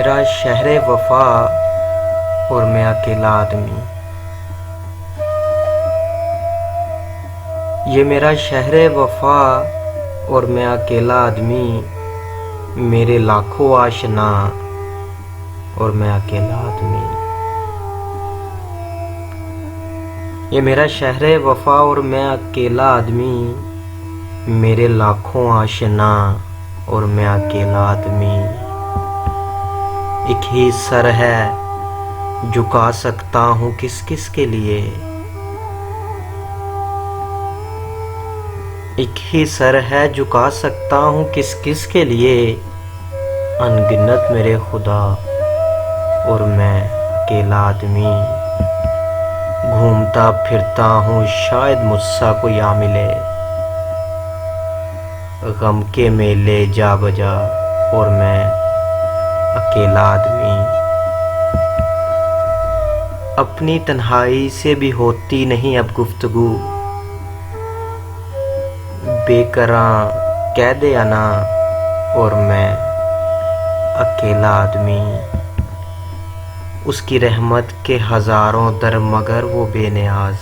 मेरा शहर वफा और मैं अकेला आदमी। ये मेरा शहर वफा और मैं अकेला आदमी, मेरे लाखों आशना और मैं अकेला आदमी। ये मेरा शहर वफा और मैं अकेला आदमी, मेरे लाखों आशना और मैं अकेला आदमी। एक ही सर है झुका सकता हूँ किस किस के लिए, एक ही सर है झुका सकता हूँ किस किस के लिए। अनगिनत मेरे खुदा और मैं अकेला आदमी। घूमता फिरता हूँ शायद मुझसा कोई आ मिले, गम के मेले जा बजा और मैं अकेला आदमी। अपनी तन्हाई से भी होती नहीं अब गुफ्तगू, बेकरां कह दे आना और मैं अकेला आदमी। उसकी रहमत के हजारों दर मगर वो बेनियाज,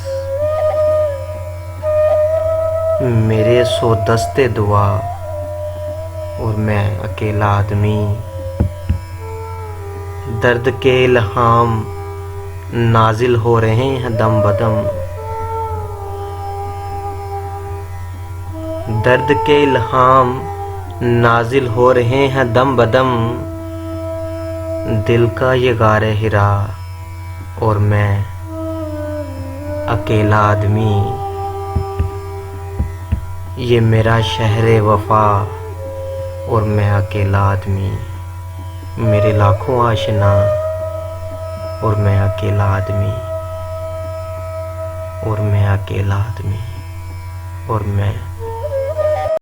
मेरे सो दस्ते दुआ और मैं अकेला आदमी। दर्द के इल्हाम नाजिल हो रहे हैं दम बदम, दर्द के इल्हाम नाजिल हो रहे हैं दम बदम। दिल का ये गारे हिरा और मैं अकेला आदमी। ये मेरा शहर वफा और मैं अकेला आदमी, मेरे लाखों आशना और मैं अकेला आदमी, और मैं अकेला आदमी, और मैं